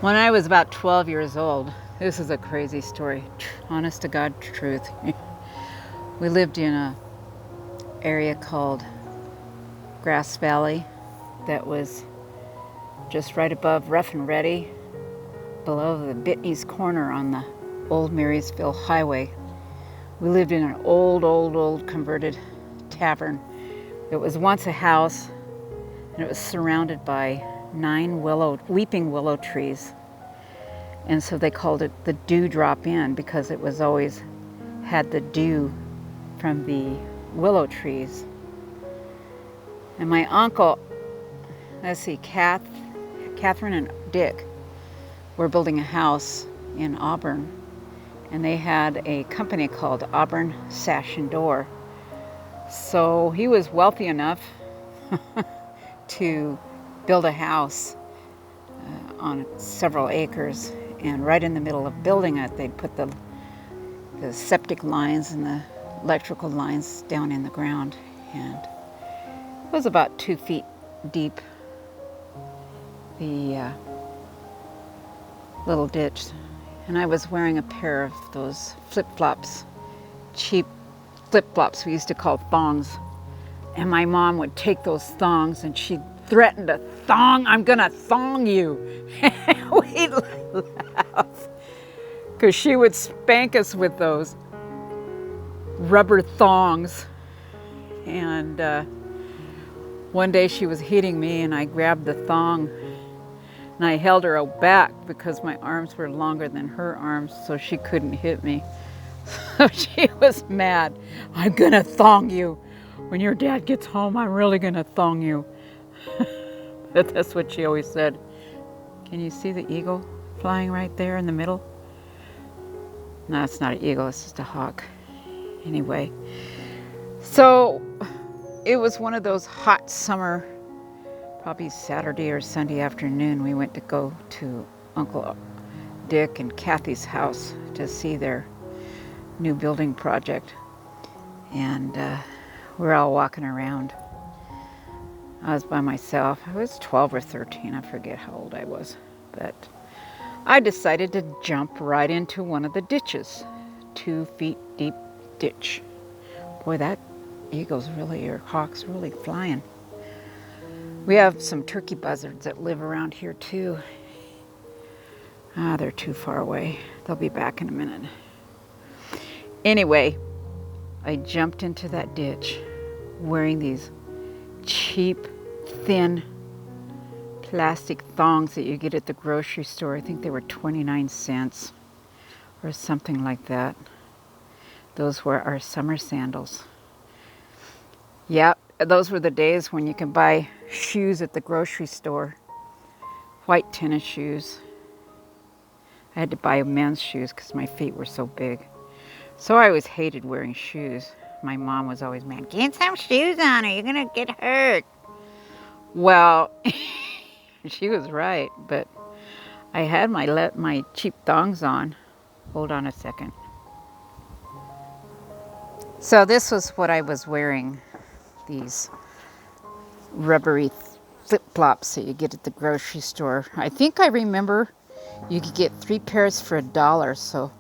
When I was about 12 years old, this is a crazy story, honest to God truth. We lived in a area called Grass Valley that was just right above Rough and Ready, below the Bitney's Corner on the old Marysville Highway. We lived in an old converted tavern. It was once a house, and it was surrounded by 9 weeping willow trees. And so they called it the Dewdrop Inn because it was always had the dew from the willow trees. And my uncle, let's see, Catherine and Dick were building a house in Auburn, and they had a company called Auburn Sash and Door. So he was wealthy enough to build a house on several acres, and right in the middle of building it, they'd put the septic lines and the electrical lines down in the ground, and it was about 2 feet deep, the little ditch. And I was wearing a pair of those flip-flops, cheap flip-flops we used to call thongs. And my mom would take those thongs and she'd threaten to I'm gonna thong you. And we'd laugh, because she would spank us with those rubber thongs. And one day she was hitting me, and I grabbed the thong and I held her back because my arms were longer than her arms, so she couldn't hit me. So she was mad. I'm gonna thong you. When your dad gets home, I'm really gonna thong you. But that's what she always said. Can you see the eagle flying right there in the middle? No, it's not an eagle, it's just a hawk. Anyway, so it was one of those hot summer, probably Saturday or Sunday afternoon, we went to go to Uncle Dick and Kathy's house to see their new building project. And we're all walking around. I was by myself. I was 12 or 13. I forget how old I was. But I decided to jump right into one of the ditches. 2 feet deep ditch. Boy, that eagle's really, or hawk's really flying. We have some turkey buzzards that live around here too. They're too far away. They'll be back in a minute. Anyway, I jumped into that ditch wearing these cheap, thin plastic thongs that you get at the grocery store. I think they were 29 cents or something like that. Those were our summer sandals. Yep, those were the days when you can buy shoes at the grocery store. White tennis shoes. I had to buy men's shoes because my feet were so big. So I always hated wearing shoes. My mom was always, man, get some shoes on or you're gonna get hurt. Well, she was right, but I had my cheap thongs on. Hold on a second. So this was what I was wearing. These rubbery flip-flops that you get at the grocery store. I think I remember you could get 3 pairs for $1, so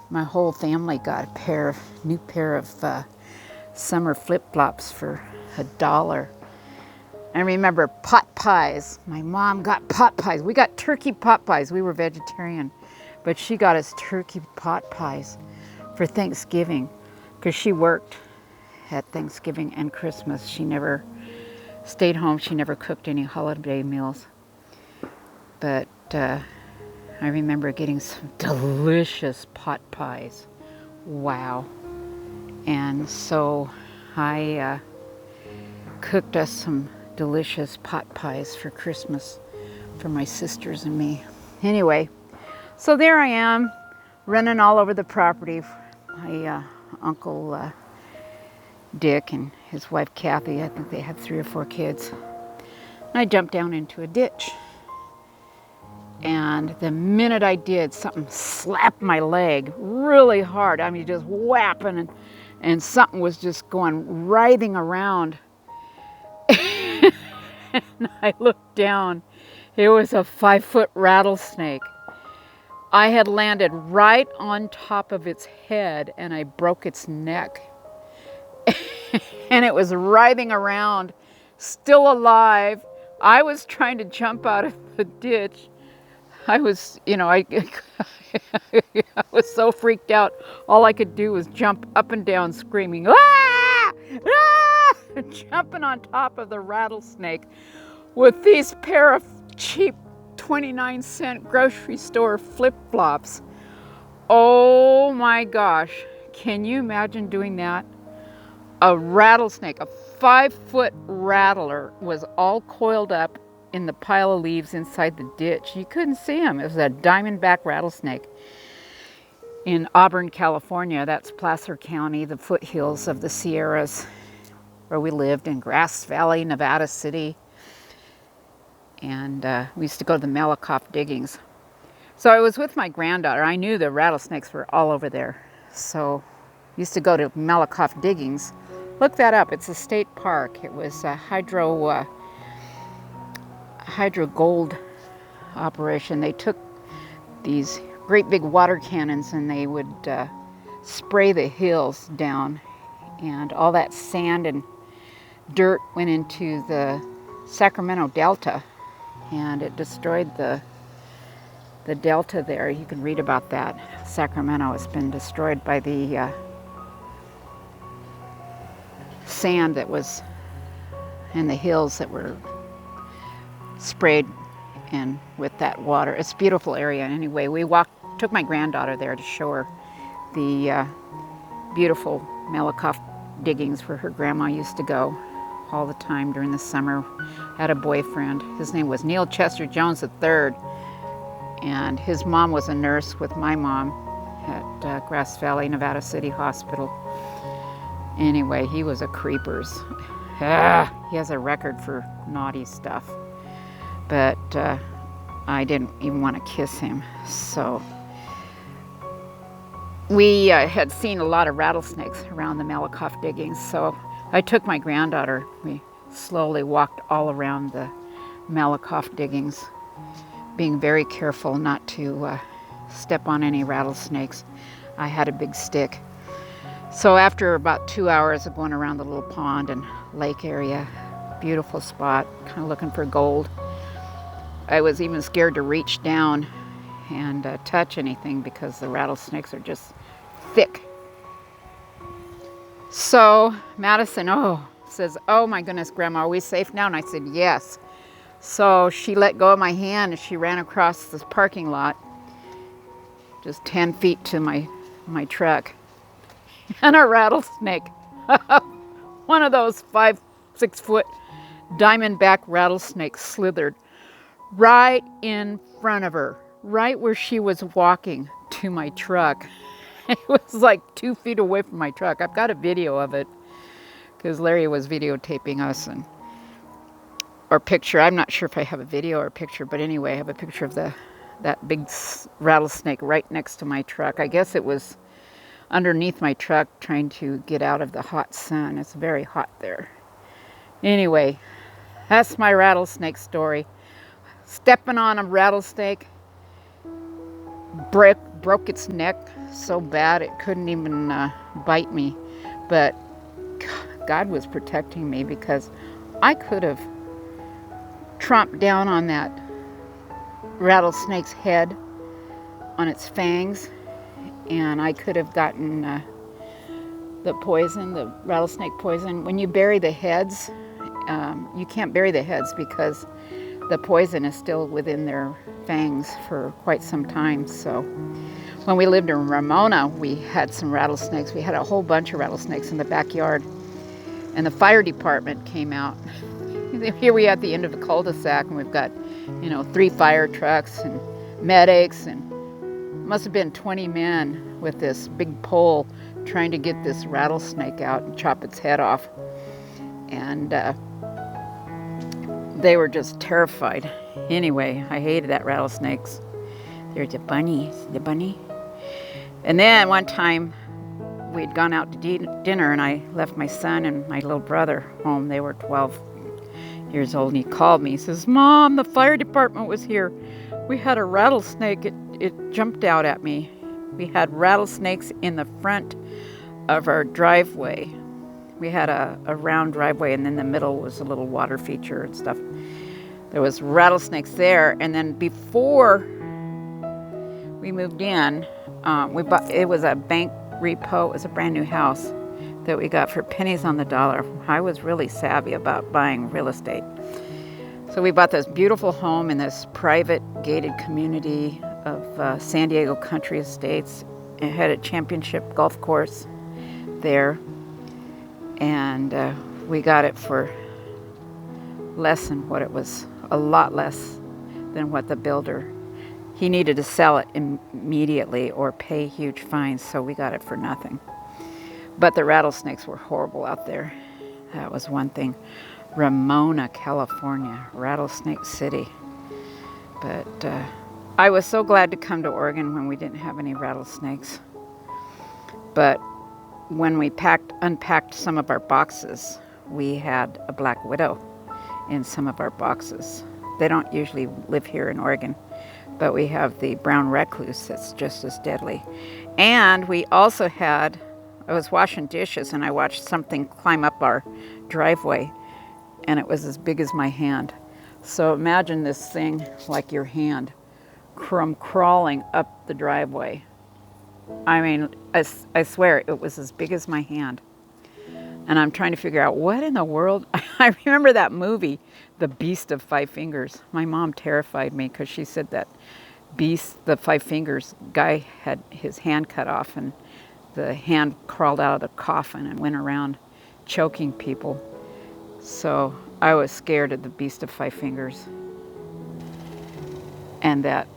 my whole family got a new pair of summer flip-flops for $1. I remember pot pies. My mom got pot pies. We got turkey pot pies. We were vegetarian, but she got us turkey pot pies for Thanksgiving because she worked at Thanksgiving and Christmas. She never stayed home. She never cooked any holiday meals. But I remember getting some delicious pot pies. Wow. And so I cooked us some delicious pot pies for Christmas for my sisters and me. Anyway, so there I am running all over the property. My Uncle Dick and his wife Kathy, I think they had 3 or 4 kids. And I jumped down into a ditch. And the minute I did, something slapped my leg really hard. I mean, just whapping, and something was just going writhing around. And I looked down, It was a 5-foot rattlesnake. I had landed right on top of its head and I broke its neck. And it was writhing around, still alive. I was trying to jump out of the ditch. I was, I was so freaked out. All I could do was jump up and down screaming, "Ah! Ah!" Jumping on top of the rattlesnake with these pair of cheap 29-cent grocery store flip-flops. Oh my gosh, can you imagine doing that? A rattlesnake, a 5-foot rattler, was all coiled up in the pile of leaves inside the ditch. You couldn't see him. It was a Diamondback Rattlesnake in Auburn, California. That's Placer County, the foothills of the Sierras, where we lived in Grass Valley, Nevada City. And we used to go to the Malakoff diggings. So I was with my granddaughter. I knew the rattlesnakes were all over there. So I used to go to Malakoff diggings. Look that up. It's a state park. It was a hydro gold operation. They took these great big water cannons and they would spray the hills down, and all that sand and dirt went into the Sacramento Delta, and it destroyed the delta there. You can read about that. Sacramento has been destroyed by the sand that was in the hills that were sprayed and with that water. It's a beautiful area. Anyway, we took my granddaughter there to show her the beautiful Malakoff diggings where her grandma used to go all the time during the summer. Had a boyfriend. His name was Neil Chester Jones III, and his mom was a nurse with my mom at Grass Valley, Nevada City Hospital. Anyway, he was a creepers. He has a record for naughty stuff. But I didn't even want to kiss him. So we had seen a lot of rattlesnakes around the Malakoff diggings. So I took my granddaughter. We slowly walked all around the Malakoff diggings, being very careful not to step on any rattlesnakes. I had a big stick. So after about 2 hours of going around the little pond and lake area, beautiful spot, kind of looking for gold, I was even scared to reach down and touch anything because the rattlesnakes are just thick. So Madison, says, "Oh my goodness, Grandma, are we safe now?" And I said, "Yes." So she let go of my hand and she ran across this parking lot, just 10 feet to my truck. And a rattlesnake, one of those 5-6 foot Diamondback rattlesnakes, slithered right in front of her, right where she was walking to my truck. It was like 2 feet away from my truck. I've got a video of it because Larry was videotaping us, or picture. I'm not sure if I have a video or a picture, but anyway, I have a picture of that big rattlesnake right next to my truck. I guess it was underneath my truck trying to get out of the hot sun. It's very hot there. Anyway, that's my rattlesnake story. Stepping on a rattlesnake, broke its neck so bad it couldn't even bite me. But God was protecting me because I could have tromped down on that rattlesnake's head, on its fangs, and I could have gotten the poison, the rattlesnake poison. When you bury the heads, you can't bury the heads because the poison is still within their fangs for quite some time. So when we lived in Ramona, we had some rattlesnakes. We had a whole bunch of rattlesnakes in the backyard, and the fire department came out. Here we are at the end of the cul-de-sac, and we've got 3 fire trucks and medics, and must have been 20 men with this big pole trying to get this rattlesnake out and chop its head off. And they were just terrified. Anyway, I hated that rattlesnakes. There's the bunny. And then one time we'd gone out to dinner, and I left my son and my little brother home. They were 12 years old, and he called me. He says, "Mom, the fire department was here. We had a rattlesnake. It jumped out at me." We had rattlesnakes in the front of our driveway. We had a round driveway, and in the middle was a little water feature and stuff. There was rattlesnakes there, and then before we moved in, we bought. It was a bank repo. It was a brand new house that we got for pennies on the dollar. I was really savvy about buying real estate. So we bought this beautiful home in this private gated community of San Diego Country Estates. It had a championship golf course there. And we got it for less than what it was, a lot less than what the builder. He needed to sell it immediately or pay huge fines, so we got it for nothing. But the rattlesnakes were horrible out there. That was one thing. Ramona, California, Rattlesnake City. But I was so glad to come to Oregon when we didn't have any rattlesnakes. But when we unpacked some of our boxes, we had a black widow in some of our boxes. They don't usually live here in Oregon, but we have the brown recluse that's just as deadly. And we also had, I was washing dishes and I watched something climb up our driveway, and it was as big as my hand. So imagine this thing like your hand crawling up the driveway. I mean, I swear it was as big as my hand. And I'm trying to figure out what in the world. I remember that movie, The Beast of Five Fingers. My mom terrified me because she said that beast, the Five Fingers guy, had his hand cut off and the hand crawled out of the coffin and went around choking people. So I was scared of the Beast of Five Fingers. And that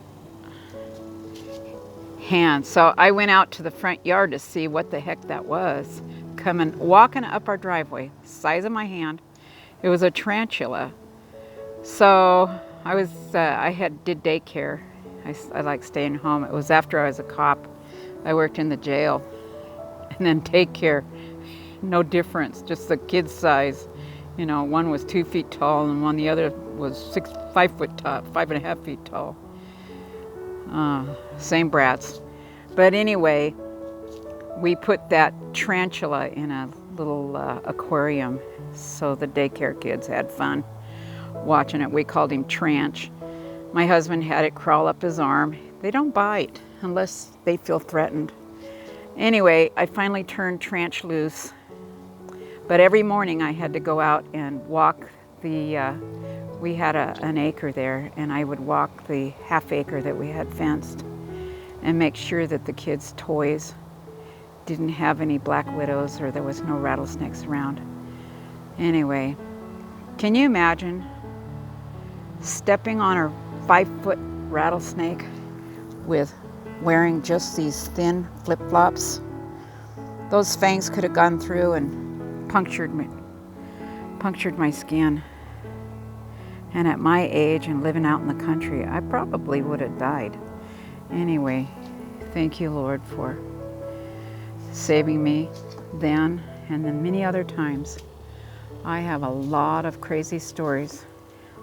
hand. So I went out to the front yard to see what the heck that was. Walking up our driveway, size of my hand. It was a tarantula. So I did daycare. I like staying home. It was after I was a cop. I worked in the jail. And then daycare, no difference, just the kid's size. You know, one was 2 feet tall and the other was 5 foot tall, 5.5 feet tall. Same brats. But anyway, we put that tarantula in a little aquarium, so the daycare kids had fun watching it. We called him Tranch. My husband had it crawl up his arm. They don't bite unless they feel threatened. Anyway, I finally turned Tranch loose. But every morning I had to go out and walk we had an acre there, and I would walk the half acre that we had fenced and make sure that the kids' toys didn't have any black widows or there was no rattlesnakes around. Anyway, can you imagine stepping on a 5-foot rattlesnake with wearing just these thin flip-flops? Those fangs could have gone through and punctured my skin. And at my age and living out in the country, I probably would have died. Anyway, thank you, Lord, for saving me then and then many other times. I have a lot of crazy stories.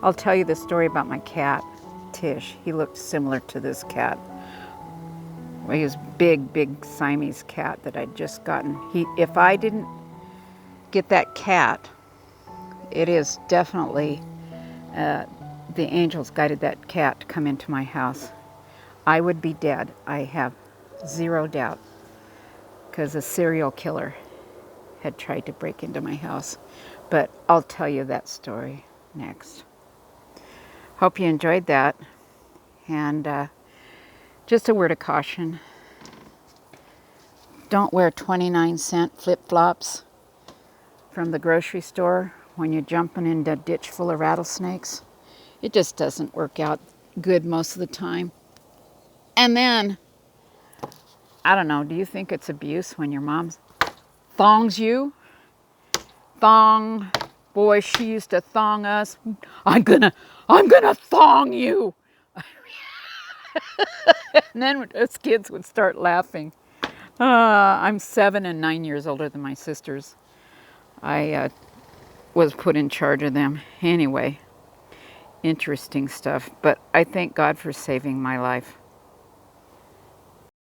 I'll tell you the story about my cat, Tish. He looked similar to this cat. Well, he was big Siamese cat that I'd just gotten. If I didn't get that cat, it is definitely the angels guided that cat to come into my house. I would be dead. I have zero doubt, because a serial killer had tried to break into my house. But I'll tell you that story next. Hope you enjoyed that. And just a word of caution. Don't wear 29-cent flip-flops from the grocery store when you're jumping into a ditch full of rattlesnakes. It just doesn't work out good most of the time. And then, I don't know, do you think it's abuse when your mom thongs you? Thong. Boy, she used to thong us. I'm gonna thong you. And then us kids would start laughing. I'm 7 and 9 years older than my sisters. I was put in charge of them. Anyway, interesting stuff. But I thank God for saving my life.